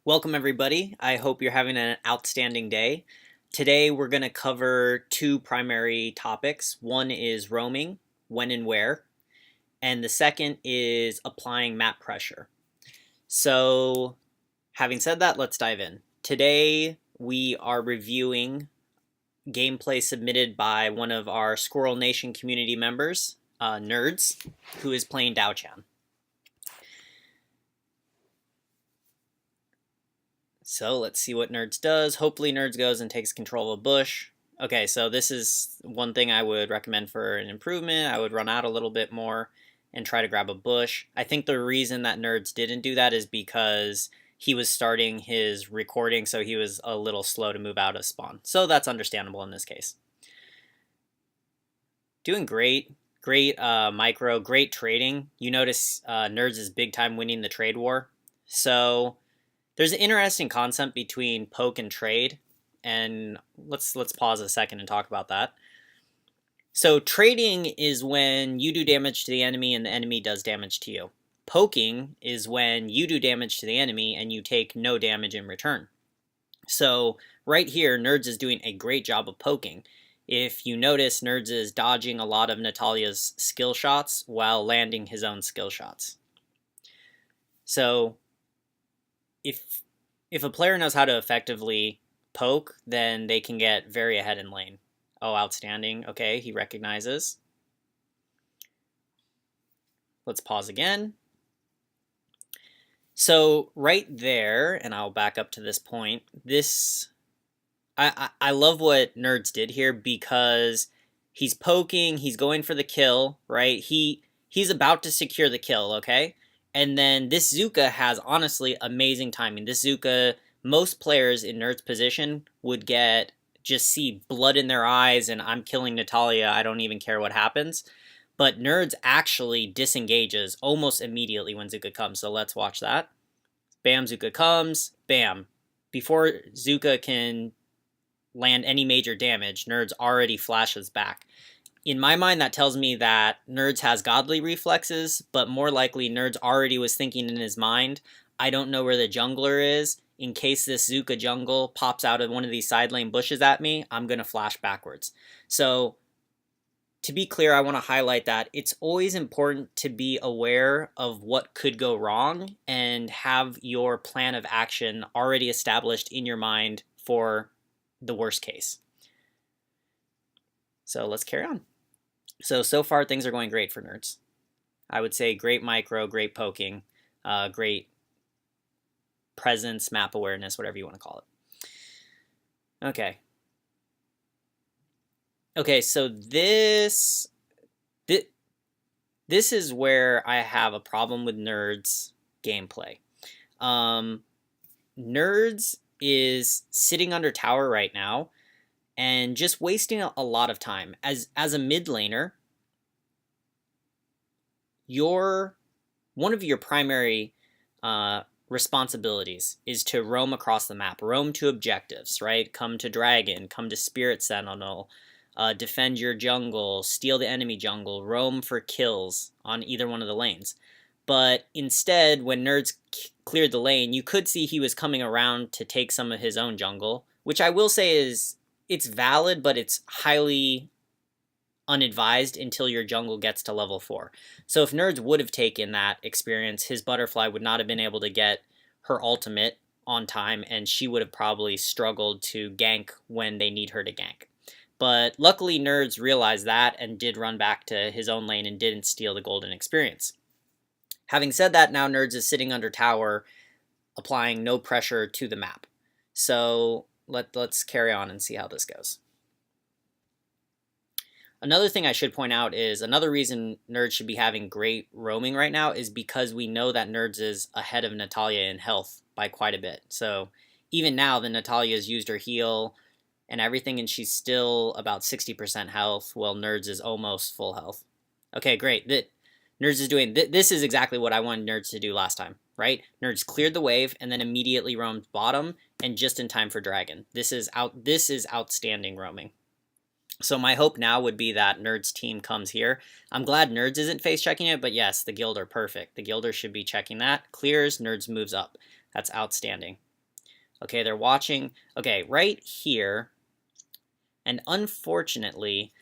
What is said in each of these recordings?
Welcome everybody. I hope you're having an outstanding day. Today we're going to cover two primary topics. One is roaming, when and where, and the second is applying map pressure. So, having said that, let's dive in. Today we are reviewing gameplay submitted by one of our Squirrel Nation community members, Nerds, who is playing Diao. So let's see what Nerds does. Hopefully Nerds goes and takes control of a bush. Okay, so this is one thing I would recommend for an improvement. I would run out a little bit more and try to grab a bush. I think the reason that Nerds didn't do that is because he was starting his recording, so he was a little slow to move out of spawn. So that's understandable in this case. Doing great. Great micro, great trading. You notice Nerds is big time winning the trade war. So there's an interesting concept between poke and trade, and let's pause a second and talk about that. So trading is when you do damage to the enemy and the enemy does damage to you. Poking is when you do damage to the enemy and you take no damage in return. So right here, Nerds is doing a great job of poking. If you notice, Nerds is dodging a lot of Natalia's skill shots while landing his own skill shots. So if a player knows how to effectively poke, then they can get very ahead in lane. Oh, outstanding. Okay, he recognizes. Let's pause again. So right there, and I'll back up to this point, I love what Nerds did here because he's poking, he's going for the kill, right? He's about to secure the kill, okay? And then this Zuka has honestly amazing timing. This Zuka, most players in Nerd's position would just see blood in their eyes and I'm killing Natalia, I don't even care what happens. But Nerds actually disengages almost immediately when Zuka comes, so let's watch that. Bam, Zuka comes, bam. Before Zuka can land any major damage, Nerds already flashes back. In my mind, that tells me that Nerds has godly reflexes, but more likely Nerds already was thinking in his mind, I don't know where the jungler is. In case this Zuka jungle pops out of one of these side lane bushes at me, I'm going to flash backwards. So, to be clear, I want to highlight that it's always important to be aware of what could go wrong and have your plan of action already established in your mind for the worst case. So let's carry on. So far things are going great for Nerds. I would say great micro, great poking, great presence, map awareness, whatever you want to call it. Okay, so this is where I have a problem with Nerds gameplay. Nerds is sitting under tower right now and just wasting a lot of time. As a mid laner, one of your primary responsibilities is to roam across the map, roam to objectives, right? Come to Dragon, come to Spirit Sentinel, defend your jungle, steal the enemy jungle, roam for kills on either one of the lanes. But instead, when Nerds cleared the lane, you could see he was coming around to take some of his own jungle, which I will say it's valid, but it's highly unadvised until your jungle gets to level 4. So if Nerds would have taken that experience, his butterfly would not have been able to get her ultimate on time, and she would have probably struggled to gank when they need her to gank. But luckily Nerds realized that and did run back to his own lane and didn't steal the golden experience. Having said that, now Nerds is sitting under tower, applying no pressure to the map. So let's carry on and see how this goes. Another thing I should point out is another reason Nerds should be having great roaming right now is because we know that Nerds is ahead of Natalia in health by quite a bit. So even now, the Natalia's used her heal and everything, and she's still about 60% health, while Nerds is almost full health. Okay, great. Nerds is doing this is exactly what I wanted Nerds to do last time, right? Nerds cleared the wave and then immediately roamed bottom and just in time for Dragon. This is outstanding roaming. So my hope now would be that Nerds team comes here. I'm glad Nerds isn't face checking it, but yes, the guild are perfect. The guilder should be checking that. Clears, Nerds moves up. That's outstanding. Okay, they're watching. Okay, right here. And unfortunately,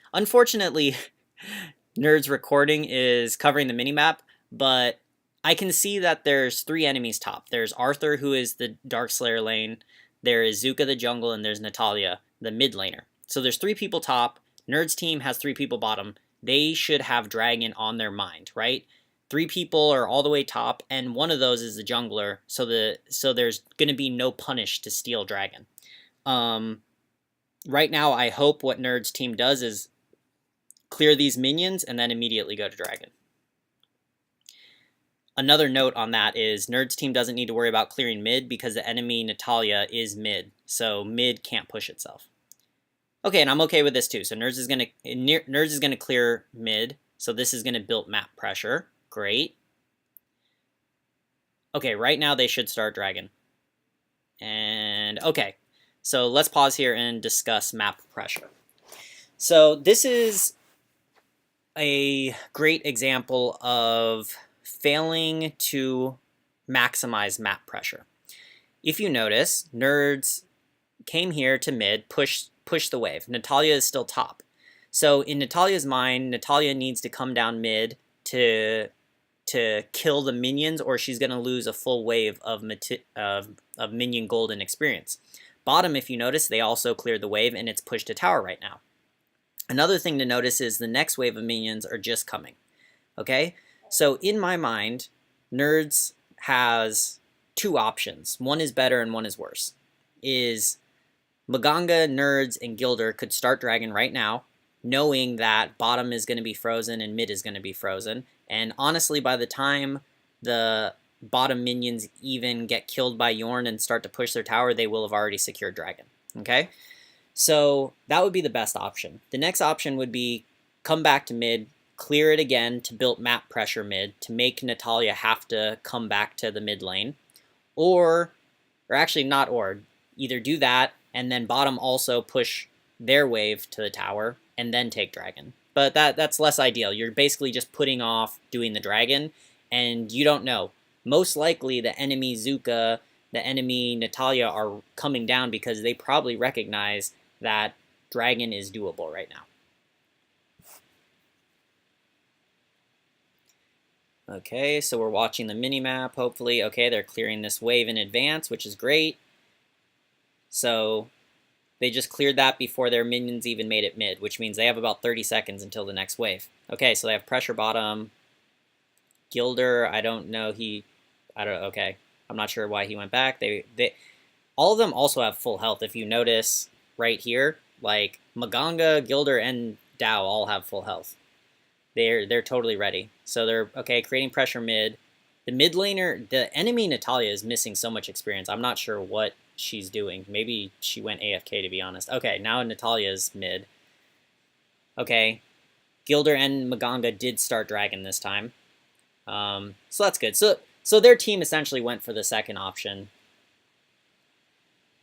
Nerd's recording is covering the minimap, but I can see that there's 3 enemies top. There's Arthur, who is the Dark Slayer lane, there is Zuka the jungle, and there's Natalia, the mid laner. So there's 3 people top. Nerd's team has 3 people bottom. They should have Dragon on their mind, right? 3 people are all the way top, and one of those is the jungler, so there's going to be no punish to steal Dragon. Right now, I hope what Nerd's team does is clear these minions and then immediately go to Dragon. Another note on that is Nerd's team doesn't need to worry about clearing mid because the enemy Natalia is mid, so mid can't push itself. Okay, and I'm okay with this too. So Nerds is gonna clear mid, so this is gonna build map pressure. Great. Okay, right now they should start Dragon. And okay, so let's pause here and discuss map pressure. So this is a great example of failing to maximize map pressure. If you notice, Nerds came here to mid, push the wave. Natalia is still top. So in Natalia's mind, Natalia needs to come down mid to kill the minions, or she's going to lose a full wave of minion golden experience. Bottom, if you notice, they also cleared the wave, and it's pushed to tower right now. Another thing to notice is the next wave of minions are just coming. Okay? So in my mind, Nerds has 2 options. One is better and one is worse. Is Maganga, Nerds, and Gilder could start Dragon right now, knowing that bottom is going to be frozen and mid is going to be frozen. And honestly, by the time the bottom minions even get killed by Yorn and start to push their tower, they will have already secured Dragon. Okay? So that would be the best option. The next option would be come back to mid, clear it again to build map pressure mid to make Natalia have to come back to the mid lane. Or actually not or, either do that and then bottom also push their wave to the tower and then take Dragon. But that's less ideal. You're basically just putting off doing the Dragon, and you don't know. Most likely the enemy Zuka, the enemy Natalia are coming down because they probably recognize that Dragon is doable right now. Okay, so we're watching the minimap, hopefully. Okay, they're clearing this wave in advance, which is great. So they just cleared that before their minions even made it mid, which means they have about 30 seconds until the next wave. Okay, so they have pressure bottom. Gilder, I don't know, okay. I'm not sure why he went back. All of them also have full health. If you notice right here, like Maganga, Gilder, and Diao all have full health. They're totally ready. So they're, okay, creating pressure mid. The mid laner, the enemy Natalia is missing so much experience. I'm not sure what she's doing. Maybe she went AFK, to be honest. Okay, now Natalia's mid. Okay, Gilder and Maganga did start Dragon this time. So that's good. So their team essentially went for the second option.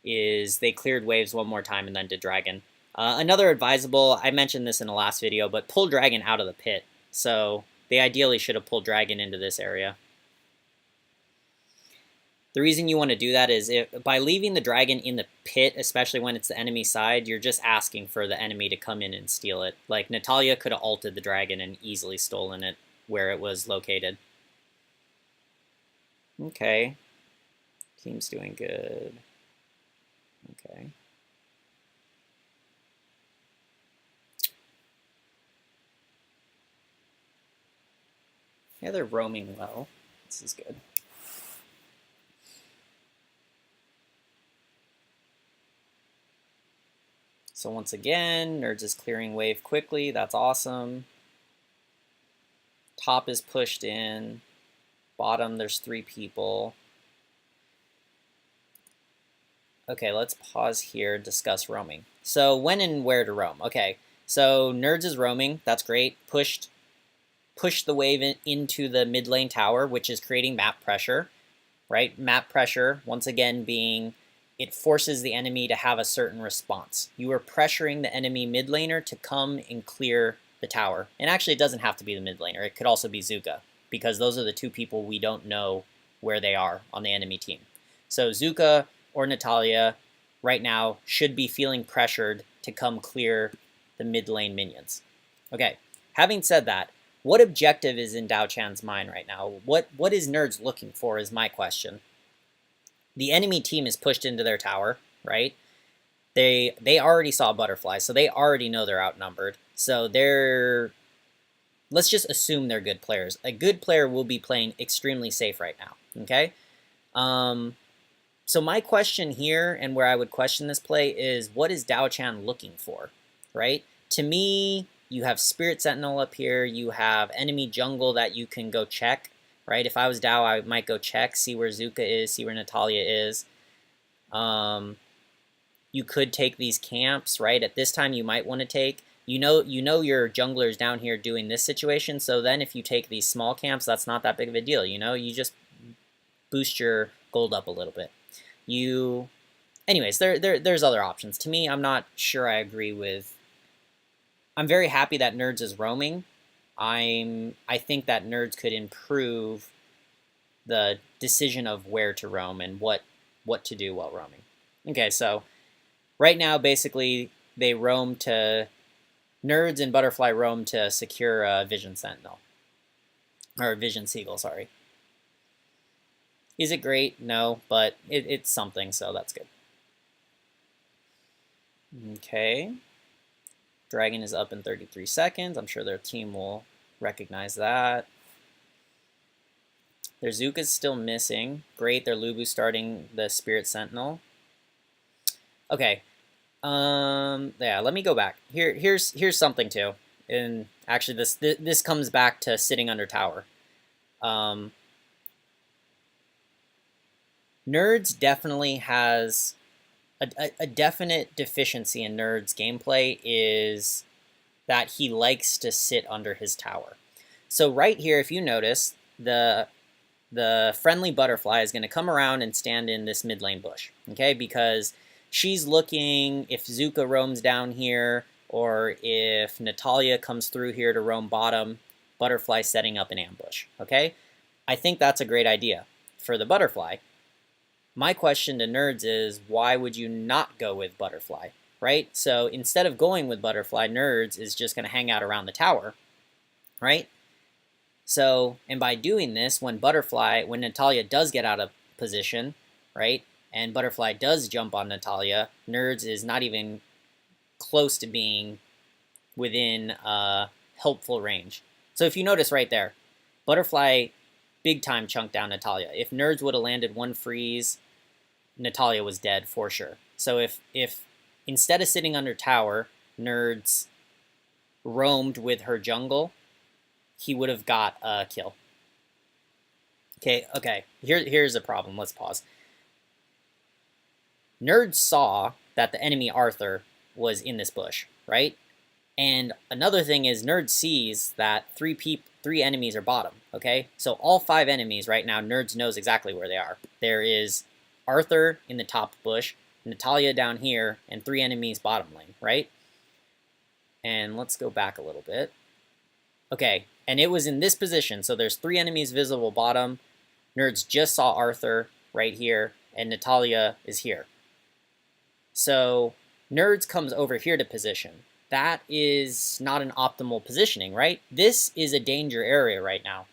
Is they cleared waves one more time and then did Dragon. Another advisable, I mentioned this in the last video, but pull Dragon out of the pit. So they ideally should have pulled Dragon into this area. The reason you want to do that is by leaving the Dragon in the pit, especially when it's the enemy side, you're just asking for the enemy to come in and steal it. Like Natalia could have ulted the Dragon and easily stolen it where it was located. Okay. Team's doing good. Okay. Yeah, they're roaming well. This is good. So once again, Nerds is clearing wave quickly. That's awesome. Top is pushed in. Bottom, there's 3 people. Okay, let's pause here, discuss roaming. So when and where to roam. Okay, so Nerds is roaming. That's great. Pushed the wave into the mid lane tower, which is creating map pressure, right? Map pressure, once again, being it forces the enemy to have a certain response. You are pressuring the enemy mid laner to come and clear the tower. And actually, it doesn't have to be the mid laner. It could also be Zuka, because those are the 2 people we don't know where they are on the enemy team. So Zuka or Natalia right now should be feeling pressured to come clear the mid lane minions. Okay, having said that, what objective is in Dao Chan's mind right now? What is Nerds looking for is my question. The enemy team is pushed into their tower, right? They already saw Butterfly, so they already know they're outnumbered. So let's just assume they're good players. A good player will be playing extremely safe right now, okay? So my question here, and where I would question this play, is what is Dao Chan looking for, right? To me, you have Spirit Sentinel up here. You have enemy jungle that you can go check, right? If I was Dao, I might go check, see where Zuka is, see where Natalia is. You could take these camps, right? At this time, you might want to take. You know your jungler's down here doing this situation, so then if you take these small camps, that's not that big of a deal. You just boost your gold up a little bit. Anyways, there's other options. To me, I'm not sure I agree with. I'm very happy that Nerds is roaming. I think that Nerds could improve the decision of where to roam and what to do while roaming. Okay, so right now, basically, they roam to. Nerds and Butterfly roam to secure Vision Sentinel. Or Vision Seagull, sorry. Is it great? No, but it's something, so that's good. Okay. Dragon is up in 33 seconds. I'm sure their team will recognize that. Their Zuka's still missing. Great, their Lubu starting the Spirit Sentinel. Okay. Yeah, let me go back. Here's something too. And actually this comes back to sitting under tower. Nerds definitely has a definite deficiency in Nerds gameplay is that he likes to sit under his tower. So right here, if you notice, the friendly Butterfly is going to come around and stand in this mid lane bush, okay? Because she's looking if Zuka roams down here or if Natalia comes through here to roam bottom, Butterfly setting up an ambush, okay? I think that's a great idea for the Butterfly. My question to Nerds is, why would you not go with Butterfly, right? So instead of going with Butterfly, Nerds is just going to hang out around the tower, right? So, and by doing this, when Natalia does get out of position, right, and Butterfly does jump on Natalia, Nerds is not even close to being within helpful range. So if you notice right there, Butterfly big time chunked down Natalia. If Nerds would have landed one freeze, Natalia was dead for sure. So if instead of sitting under tower, Nerds roamed with her jungle, he would have got a kill. Okay. Here's a problem. Let's pause. Nerds saw that the enemy Arthur was in this bush, right? And another thing is Nerds sees that three enemies are bottom, okay? So all 5 enemies right now, Nerds knows exactly where they are. There is Arthur in the top bush, Natalia down here, and 3 enemies bottom lane, right? And let's go back a little bit. Okay, and it was in this position, so there's 3 enemies visible bottom. Nerds just saw Arthur right here, and Natalia is here. So Nerds comes over here to position. That is not an optimal positioning, right? This is a danger area right now.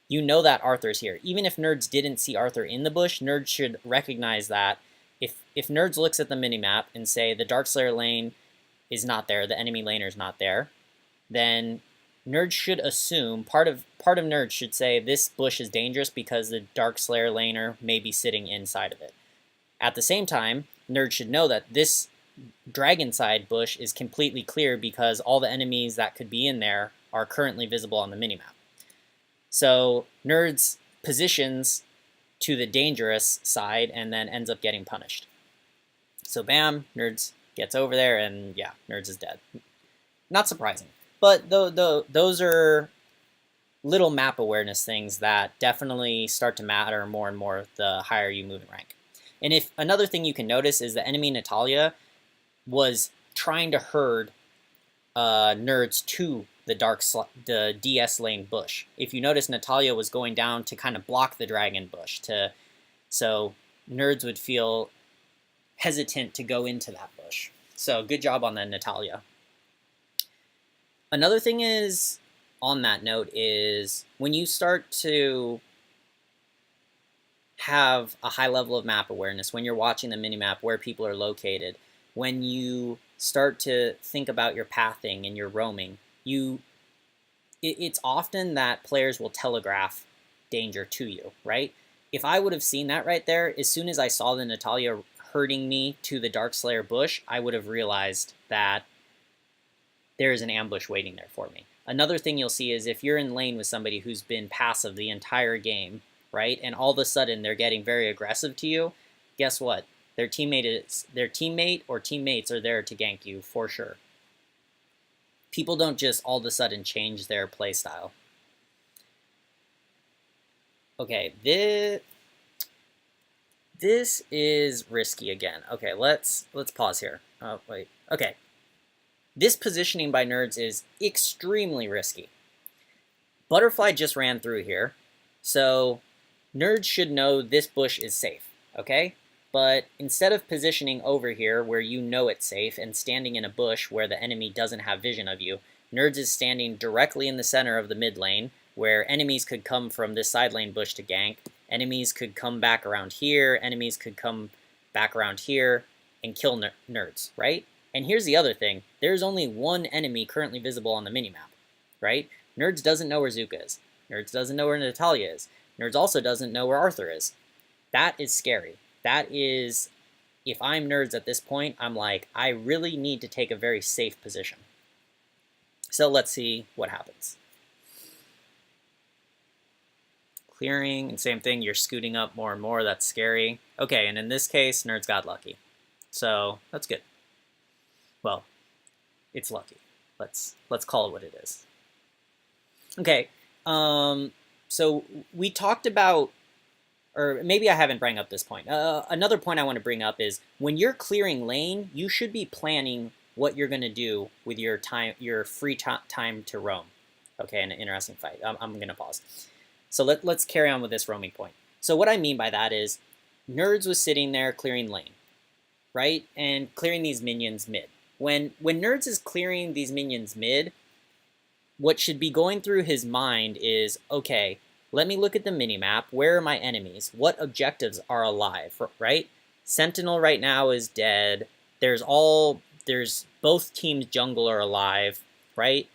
You know that Arthur's here. Even if Nerds didn't see Arthur in the bush, Nerds should recognize that if Nerds looks at the minimap and say the Darkslayer lane is not there, the enemy laner is not there, then Nerds should assume, part of Nerds should say this bush is dangerous because the Darkslayer laner may be sitting inside of it. At the same time, Nerds should know that this dragon side bush is completely clear because all the enemies that could be in there are currently visible on the minimap. So Nerds positions to the dangerous side and then ends up getting punished. So bam, Nerds gets over there and yeah, Nerds is dead. Not surprising. But those are little map awareness things that definitely start to matter more and more the higher you move in rank. And if another thing you can notice is the enemy Natalia was trying to herd Nerds to the DS lane bush. If you notice, Natalia was going down to kind of block the dragon bush so Nerds would feel hesitant to go into that bush. So good job on that, Natalia. Another thing is, on that note, is when you start to have a high level of map awareness, when you're watching the minimap, where people are located, when you start to think about your pathing and your roaming, it's often that players will telegraph danger to you, right? If I would have seen that right there, as soon as I saw the Natalia herding me to the Darkslayer bush, I would have realized that there is an ambush waiting there for me. Another thing you'll see is if you're in lane with somebody who's been passive the entire game, right, and all of a sudden they're getting very aggressive to you, guess what? Their teammate or teammates are there to gank you for sure. People don't just all of a sudden change their playstyle. Okay, this is risky again. Okay, let's pause here. Oh, wait. Okay. This positioning by Nerds is extremely risky. Butterfly just ran through here, so Nerds should know this bush is safe, okay? But instead of positioning over here where you know it's safe and standing in a bush where the enemy doesn't have vision of you, Nerds is standing directly in the center of the mid lane where enemies could come from this side lane bush to gank, enemies could come back around here, enemies could come back around here and kill Nerds, right? And here's the other thing, there's only one enemy currently visible on the minimap, right? Nerds doesn't know where Zuka is. Nerds doesn't know where Natalia is. Nerds also doesn't know where Arthur is. That is scary. That is, if I'm Nerds at this point, I'm like, I really need to take a very safe position. So let's see what happens. Clearing, and same thing, you're scooting up more and more, that's scary. Okay, and in this case, Nerds got lucky. So that's good. Well, it's lucky. Let's call it what it is. Okay, so we talked about, or maybe I haven't brought up this point. Another point I want to bring up is when you're clearing lane, you should be planning what you're going to do with your time, your free time to roam. Okay, an interesting fight. I'm going to pause. So let's carry on with this roaming point. So what I mean by that is, Nerds was sitting there clearing lane, right, and clearing these minions mid. When Nerds is clearing these minions mid, what should be going through his mind is, okay, let me look at the minimap. Where are my enemies? What objectives are alive, right? Sentinel right now is dead. There's both teams jungle are alive, right?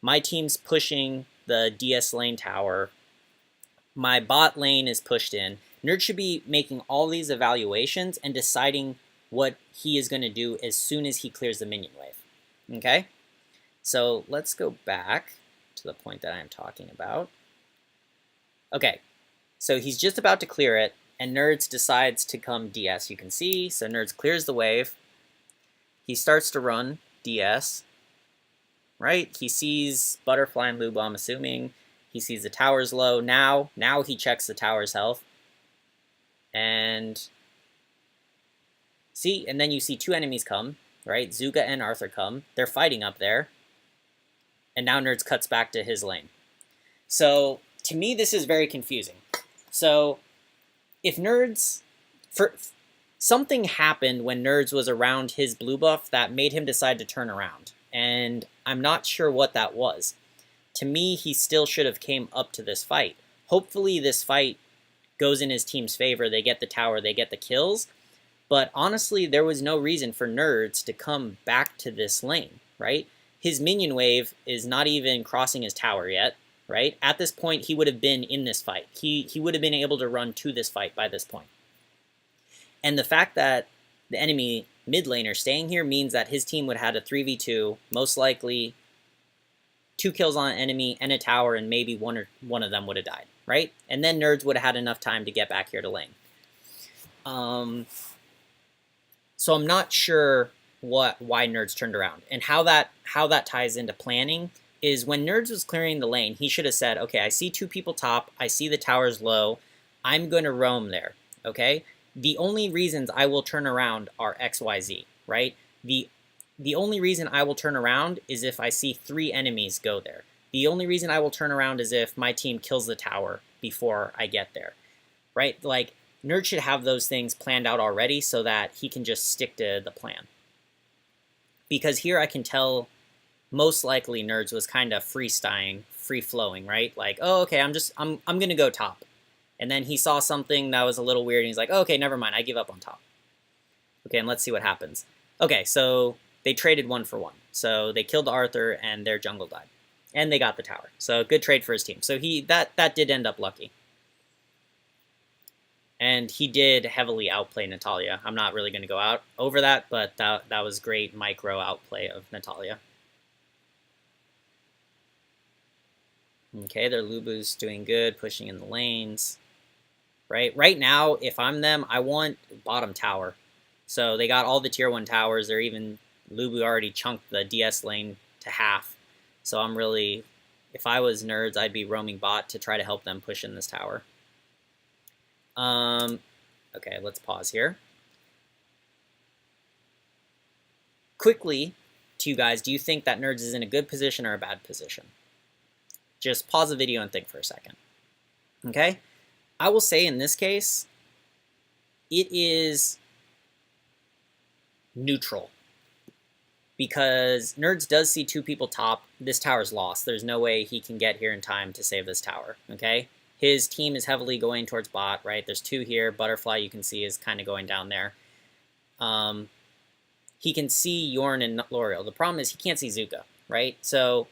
My team's pushing the DS lane tower. My bot lane is pushed in. Nerd should be making all these evaluations and deciding what he is going to do as soon as he clears the minion wave. Okay? So let's go back to the point that I'm talking about. Okay, so he's just about to clear it, and Nerds decides to come DS. You can see, so Nerds clears the wave. He starts to run DS, right? He sees Butterfly and Luba, I'm assuming. He sees the tower's low. Now he checks the tower's health. And see, and then you see two enemies come, right? Zuka and Arthur come. They're fighting up there. And now Nerds cuts back to his lane. So to me, this is very confusing. So if Nerds, something happened when Nerds was around his blue buff that made him decide to turn around. And I'm not sure what that was. To me, he still should have came up to this fight. Hopefully this fight goes in his team's favor. They get the tower, they get the kills. But honestly, there was no reason for Nerds to come back to this lane, right? His minion wave is not even crossing his tower yet, right? At this point, he would have been in this fight. He would have been able to run to this fight by this point. And the fact that the enemy mid laner staying here means that his team would have had a 3v2, most likely 2 kills on an enemy and a tower, and maybe one of them would have died, right? And then Nerds would have had enough time to get back here to lane. So I'm not sure why Nerds turned around. And how that ties into planning is when Nerds was clearing the lane, he should have said, okay, I see 2 people top, I see the tower's low, I'm going to roam there, okay? The only reasons I will turn around are XYZ, right? The only reason I will turn around is if I see 3 enemies go there. The only reason I will turn around is if my team kills the tower before I get there, right? Like, Nerd should have those things planned out already so that he can just stick to the plan. Because here I can tell most likely Nerds was kind of freestyling, free-flowing, right? Like, oh, okay, I'm going to go top. And then he saw something that was a little weird, and he's like, oh, okay, never mind, I give up on top. Okay, and let's see what happens. Okay, so they traded 1 for 1. So they killed Arthur, and their jungle died. And they got the tower. So good trade for his team. So that did end up lucky. And he did heavily outplay Natalia. I'm not really going to go out over that, but that was great micro outplay of Natalia. Okay, their Lubu's doing good, pushing in the lanes. Right now, if I'm them, I want bottom tower. So they got all the tier 1 towers. They're even, Lubu already chunked the DS lane to half. So I'm really, if I was Nerds, I'd be roaming bot to try to help them push in this tower. Okay, let's pause here. Quickly, to you guys, do you think that Nerds is in a good position or a bad position? Just pause the video and think for a second. Okay? I will say in this case, it is neutral. Because Nerds does see 2 people top. This tower's lost. There's no way he can get here in time to save this tower. Okay? His team is heavily going towards bot, right? There's 2 here. Butterfly, you can see, is kind of going down there. He can see Yorn and L'Oreal. The problem is he can't see Zuka, right? So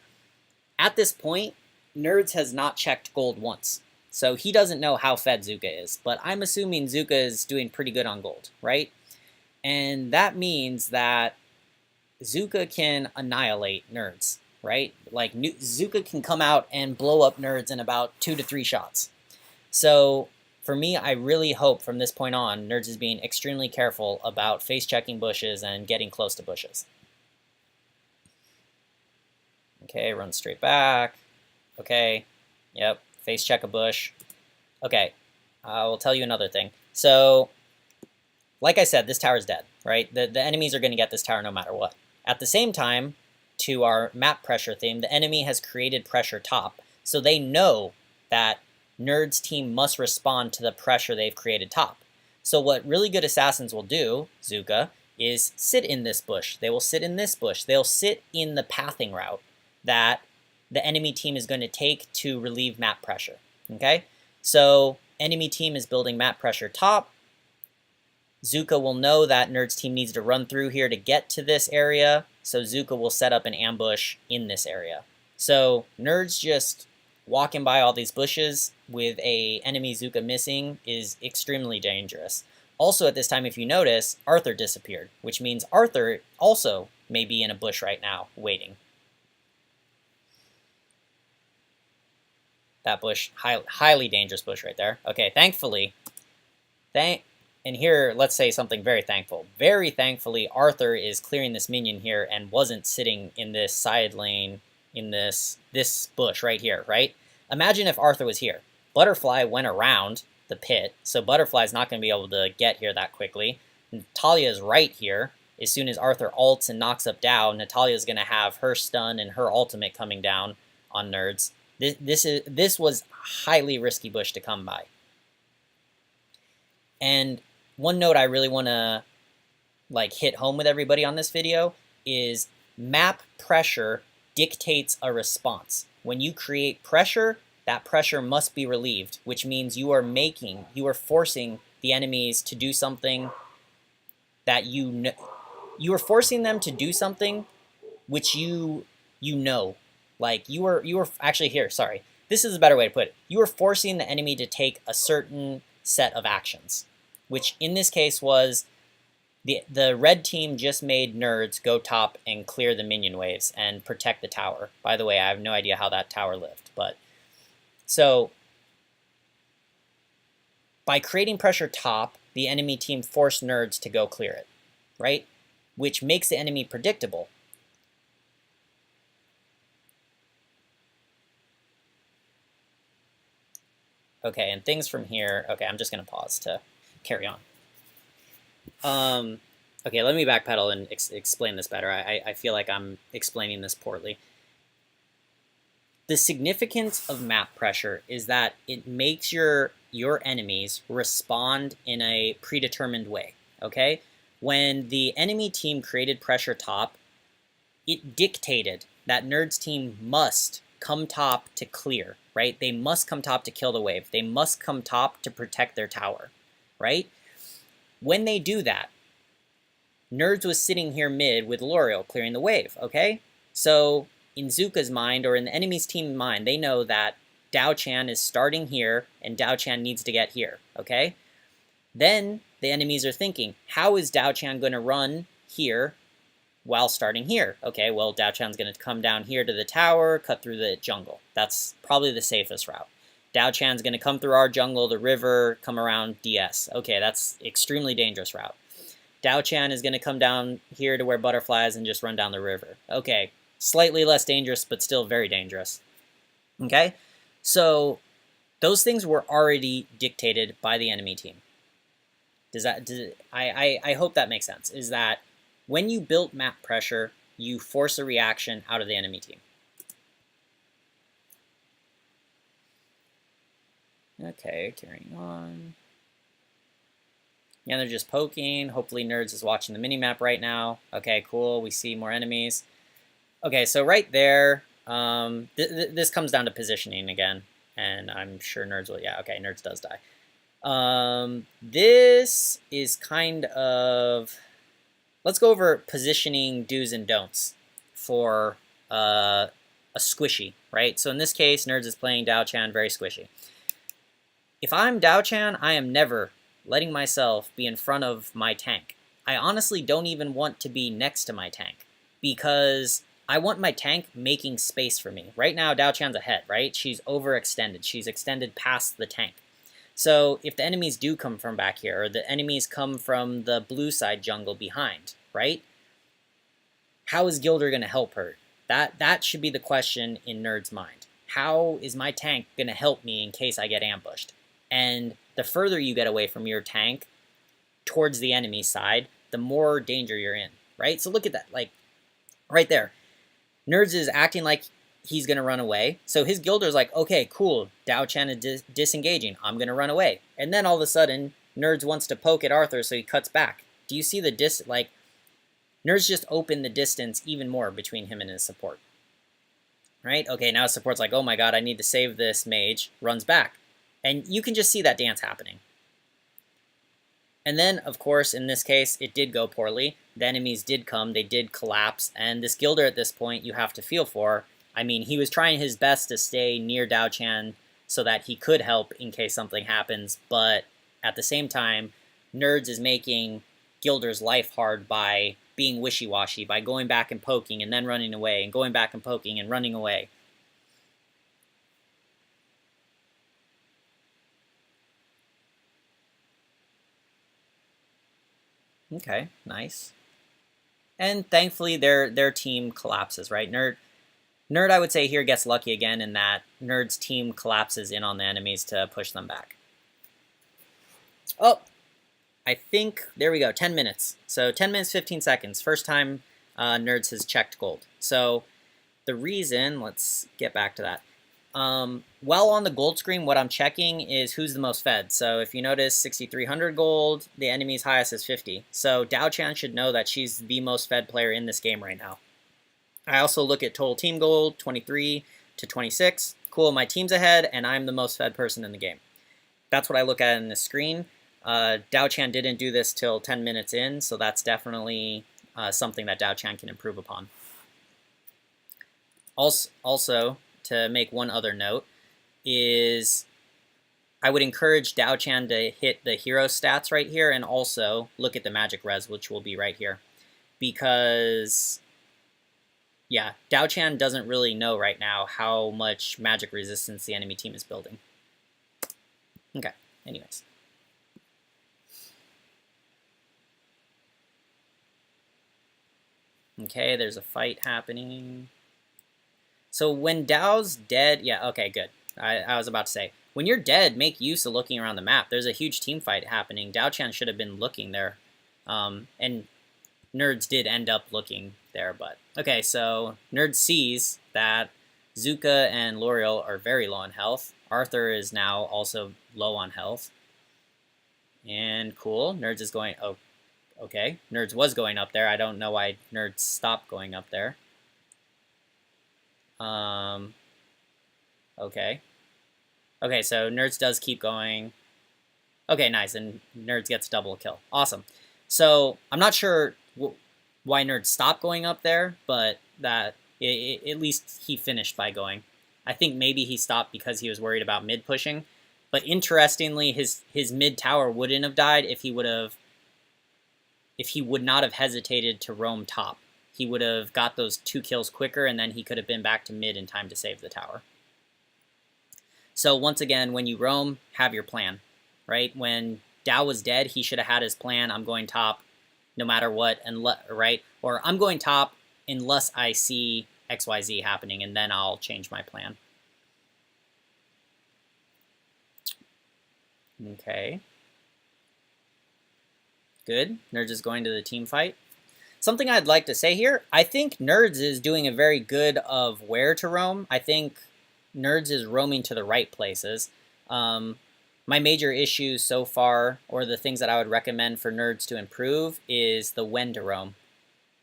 at this point, Nerds has not checked gold once. So he doesn't know how fed Zuka is. But I'm assuming Zuka is doing pretty good on gold, right? And that means that Zuka can annihilate Nerds, right? Like, Zuka can come out and blow up Nerds in about 2 to 3 shots. So, for me, I really hope from this point on, Nerds is being extremely careful about face-checking bushes and getting close to bushes. Okay, run straight back. Okay, yep, face-check a bush. Okay, I will tell you another thing. So, like I said, this tower's dead, right? The enemies are going to get this tower no matter what. At the same time, to our map pressure theme, the enemy has created pressure top, so they know that Nerd's team must respond to the pressure they've created top. So what really good assassins will do, Zuka, is sit in this bush. They will sit in this bush. They'll sit in the pathing route that the enemy team is going to take to relieve map pressure. Okay? So enemy team is building map pressure top. Zuka will know that Nerd's team needs to run through here to get to this area, so Zuka will set up an ambush in this area. So Nerd's just walking by all these bushes with a enemy Zuka missing is extremely dangerous. Also at this time, if you notice, Arthur disappeared, which means Arthur also may be in a bush right now, waiting. That bush, highly dangerous bush right there. Okay, thankfully, and here, let's say something very thankful. Very thankfully, Arthur is clearing this minion here and wasn't sitting in this side lane in this bush right here, right? Imagine if Arthur was here. Butterfly went around the pit, so Butterfly's not going to be able to get here that quickly. Natalia is right here. As soon as Arthur ults and knocks up Diao, Natalia is going to have her stun and her ultimate coming down on Nerds. This was highly risky bush to come by. And one note I really want to hit home with everybody on this video is map pressure dictates a response. When you create pressure, that pressure must be relieved, which means you are forcing the enemies to do something that you are forcing them to do something which you know. Like you are actually here, sorry. This is a better way to put it. You are forcing the enemy to take a certain set of actions, which in this case was the red team just made Nerds go top and clear the minion waves and protect the tower. By the way, I have no idea how that tower lived, but so by creating pressure top, the enemy team forced Nerds to go clear it, right? Which makes the enemy predictable. Okay, and things from here, okay, I'm just going to pause to carry on. Okay, let me backpedal and explain this better. I feel like I'm explaining this poorly. The significance of map pressure is that it makes your enemies respond in a predetermined way, okay? When the enemy team created pressure top, it dictated that Nerd's team must come top to clear, right? They must come top to kill the wave. They must come top to protect their tower, right? When they do that, Nerds was sitting here mid with L'Oreal clearing the wave, okay? So in Zuka's mind, or in the enemy's team mind, they know that Dao Chan is starting here and Dao Chan needs to get here, okay? Then the enemies are thinking, how is Dao Chan going to run here while starting here? Okay, well, Dao Chan's going to come down here to the tower, cut through the jungle. That's probably the safest route. Dao Chan's going to come through our jungle, the river, come around DS. Okay, that's extremely dangerous route. Dao Chan is going to come down here to where butterflies and just run down the river. Okay, slightly less dangerous, but still very dangerous. Okay, so those things were already dictated by the enemy team. I hope that makes sense. Is that when you built map pressure, you force a reaction out of the enemy team. Okay, carrying on. Yeah, they're just poking. Hopefully Nerds is watching the minimap right now. Okay, cool. We see more enemies. Okay, so right there, this comes down to positioning again. And I'm sure Nerds will, yeah, okay, Nerds does die. This is kind of, let's go over positioning do's and don'ts for a squishy, right? So in this case, Nerds is playing Dao Chan, very squishy. If I'm Dao Chan, I am never letting myself be in front of my tank. I honestly don't even want to be next to my tank because I want my tank making space for me. Right now, Dao Chan's ahead, right? She's overextended. She's extended past the tank. So if the enemies do come from back here, or the enemies come from the blue side jungle behind, right? How is Gilder going to help her? That should be the question in Nerd's mind. How is my tank going to help me in case I get ambushed? And the further you get away from your tank towards the enemy side, the more danger you're in, right? So look at that, like, right there. Nerds is acting like he's going to run away. So his Gilder's like, okay, cool, Dao Chan is disengaging. I'm going to run away. And then all of a sudden, Nerds wants to poke at Arthur, so he cuts back. Do you see the Nerds just opened the distance even more between him and his support. Right? Okay, now his support's like, oh my god, I need to save this mage. Runs back. And you can just see that dance happening. And then, of course, in this case, it did go poorly. The enemies did come, they did collapse, and this Gilder at this point you have to feel for. I mean, he was trying his best to stay near Dao Chan so that he could help in case something happens, but at the same time, Nerds is making Gilder's life hard by being wishy-washy, by going back and poking and then running away, and going back and poking and running away. Okay, nice. And thankfully, their team collapses, right? Nerd, I would say, here gets lucky again in that Nerd's team collapses in on the enemies to push them back. Oh, I think, there we go, 10 minutes. So 10 minutes, 15 seconds. First time Nerds has checked gold. So the reason, let's get back to that. While on the gold screen, what I'm checking is who's the most fed. So if you notice 6,300 gold, the enemy's highest is 50. So Dao Chan should know that she's the most fed player in this game right now. I also look at total team gold, 23 to 26. Cool, my team's ahead, and I'm the most fed person in the game. That's what I look at in the screen. Dao Chan didn't do this till 10 minutes in, so that's definitely something that Dao Chan can improve upon. Also, to make one other note, is I would encourage Dao Chan to hit the hero stats right here and also look at the magic res, which will be right here. Because, yeah, Dao Chan doesn't really know right now how much magic resistance the enemy team is building. Okay, anyways. Okay, there's a fight happening. So when Dao's dead, yeah, okay, good. I was about to say, when you're dead, make use of looking around the map. There's a huge team fight happening. Dao Chan should have been looking there. And Nerds did end up looking there, but... Okay, so Nerds sees that Zuka and L'Oreal are very low on health. Arthur is now also low on health. And cool, Nerds is going, oh, okay. Nerds was going up there. I don't know why Nerds stopped going up there. Okay. Okay, so Nerds does keep going. Okay, nice, and Nerds gets double kill. Awesome. So I'm not sure why Nerds stopped going up there, but that at least he finished by going. I think maybe he stopped because he was worried about mid pushing. But interestingly, his mid tower wouldn't have died if he would not have hesitated to roam top. He would have got those 2 kills quicker, and then he could have been back to mid in time to save the tower. So once again, when you roam, have your plan, right? When Diao was dead, he should have had his plan. I'm going top no matter what, right? Or I'm going top unless I see XYZ happening, and then I'll change my plan. Okay. Good. Nerds is going to the team fight. Something I'd like to say here, I think Nerds is doing a very good of where to roam. I think Nerds is roaming to the right places. My major issues so far, or the things that I would recommend for Nerds to improve, is the when to roam,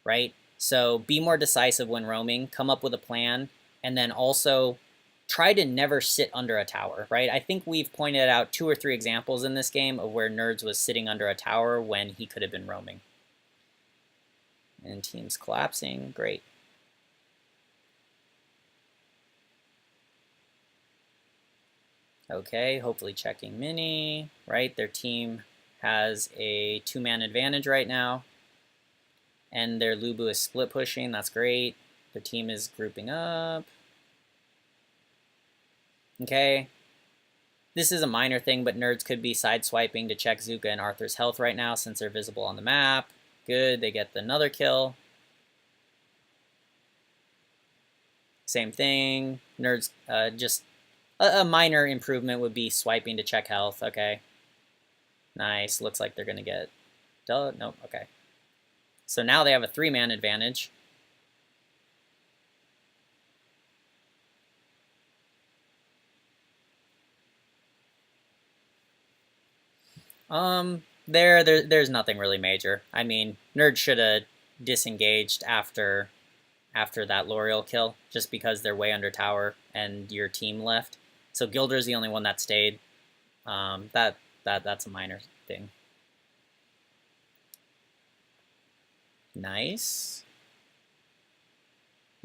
right? So be more decisive when roaming, come up with a plan, and then also try to never sit under a tower, right? I think we've pointed out 2 or 3 examples in this game of where Nerds was sitting under a tower when he could have been roaming. And team's collapsing, great. Okay, hopefully checking mini, right? Their team has a 2-man advantage right now. And their Lubu is split pushing, that's great. Their team is grouping up. Okay. This is a minor thing, but Nerds could be sideswiping to check Zuka and Arthur's health right now since they're visible on the map. Good, they get another kill. Same thing. Nerds, just a minor improvement would be swiping to check health. Okay. Nice. Looks like they're going to get... Nope, okay. So now they have a 3-man advantage. There's nothing really major. I mean, Nerd should have disengaged after that L'Oreal kill, just because they're way under tower and your team left. So Gilder's the only one that stayed. That's a minor thing. Nice.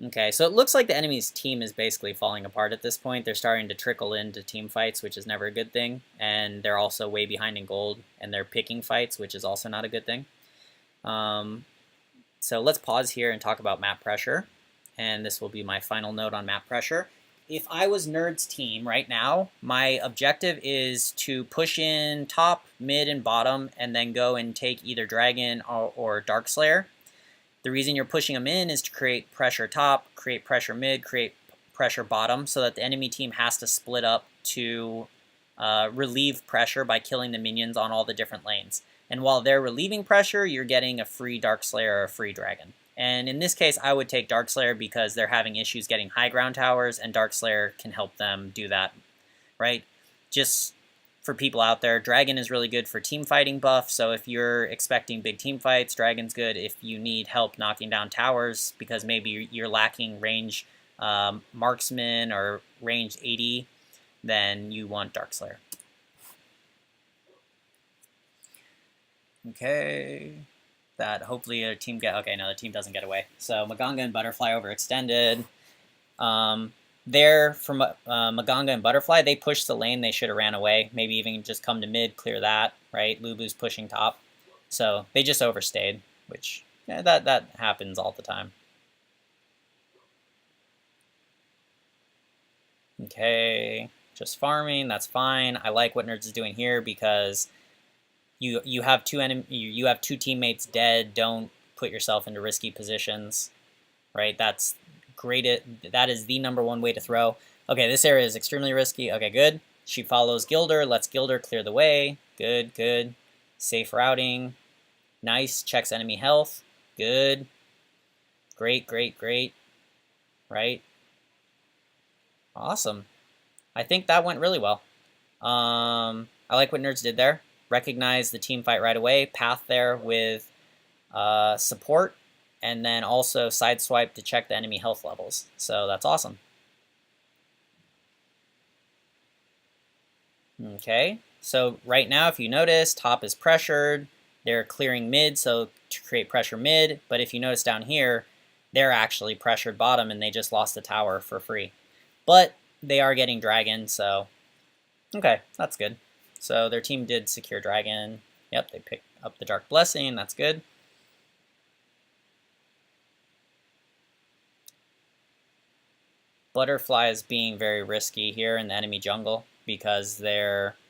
Okay, so it looks like the enemy's team is basically falling apart at this point. They're starting to trickle into team fights, which is never a good thing. And they're also way behind in gold, and they're picking fights, which is also not a good thing. So let's pause here and talk about map pressure. And this will be my final note on map pressure. If I was Nerd's team right now, my objective is to push in top, mid, and bottom, and then go and take either Dragon or Darkslayer. The reason you're pushing them in is to create pressure top, create pressure mid, create pressure bottom, so that the enemy team has to split up to relieve pressure by killing the minions on all the different lanes. And while they're relieving pressure, you're getting a free Darkslayer or a free Dragon. And in this case, I would take Darkslayer because they're having issues getting high ground towers, and Darkslayer can help them do that, right? Just for people out there, Dragon is really good for team fighting buff, so if you're expecting big team fights, Dragon's good. If you need help knocking down towers because maybe you're lacking range marksman or range 80, then you want Darkslayer. Okay, that hopefully your team okay, no, the team doesn't get away. So Maganga and Butterfly overextended. There, from Maganga and Butterfly, they pushed the lane. They should have ran away. Maybe even just come to mid, clear that, right? Lubu's pushing top. So they just overstayed, which, yeah, that happens all the time. Okay, just farming, that's fine. I like what Nerds is doing here because you have two teammates dead. Don't put yourself into risky positions, right? That's great. That is the #1 way to throw. Okay, this area is extremely risky. Okay, good. She follows Gilder. Lets Gilder clear the way. Good, good. Safe routing. Nice. Checks enemy health. Good. Great, great, great. Right? Awesome. I think that went really well. I like what Nerds did there. Recognize the team fight right away, path there with support, and then also sideswipe to check the enemy health levels. So that's awesome. Okay, so right now, if you notice, top is pressured. They're clearing mid, so to create pressure mid. But if you notice down here, they're actually pressured bottom, and they just lost the tower for free. But they are getting dragon, so okay, that's good. So their team did secure dragon. Yep, they picked up the Dark Blessing. That's good. Butterfly is being very risky here in the enemy jungle because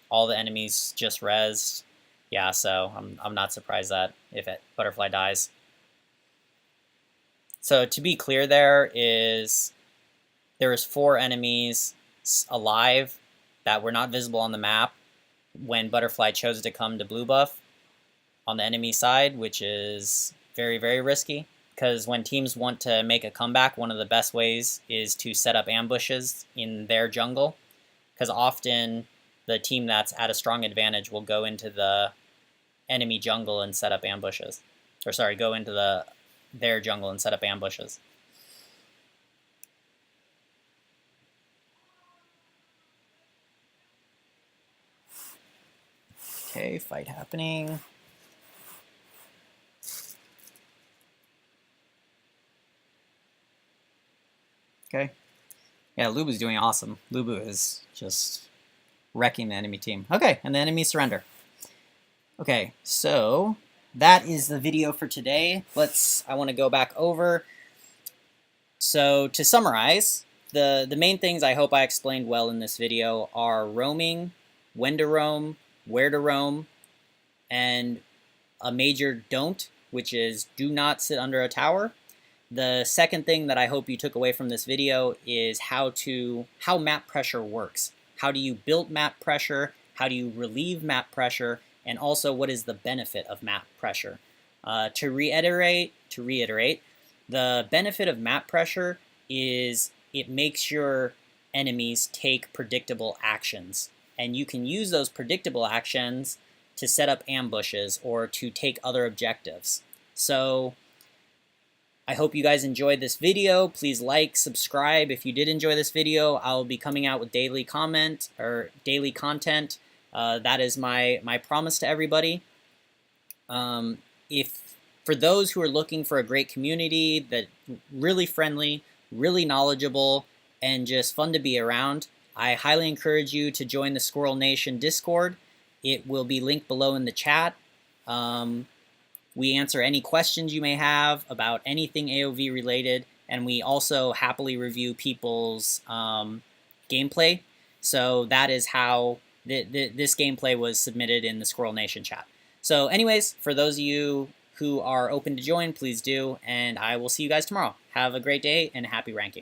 all the enemies just rezzed. Yeah, so I'm not surprised that if Butterfly dies. So to be clear, there was 4 enemies alive that were not visible on the map when Butterfly chose to come to blue buff on the enemy side, which is very, very risky. Because when teams want to make a comeback, one of the best ways is to set up ambushes in their jungle. Because often the team that's at a strong advantage will go into the enemy jungle and set up ambushes. Or sorry, go into their jungle and set up ambushes. Okay, fight happening. Okay. Yeah, Lubu's doing awesome. Lubu is just wrecking the enemy team. Okay, and the enemy surrender. Okay, so that is the video for today. I want to go back over. So to summarize, the main things I hope I explained well in this video are roaming, when to roam, where to roam, and a major don't, which is do not sit under a tower. The second thing that I hope you took away from this video is how map pressure works. How do you build map pressure? How do you relieve map pressure? And also, what is the benefit of map pressure? To reiterate, the benefit of map pressure is it makes your enemies take predictable actions. And you can use those predictable actions to set up ambushes or to take other objectives. So I hope you guys enjoyed this video. Please like, subscribe. If you did enjoy this video, I'll be coming out with daily content. That is my promise to everybody. For those who are looking for a great community that really friendly, really knowledgeable, and just fun to be around, I highly encourage you to join the Squirrel Nation Discord. It will be linked below in the chat. We answer any questions you may have about anything AOV related, and we also happily review people's gameplay. So that is how this gameplay was submitted in the Squirrel Nation chat. So anyways, for those of you who are open to join, please do, and I will see you guys tomorrow. Have a great day and happy ranking.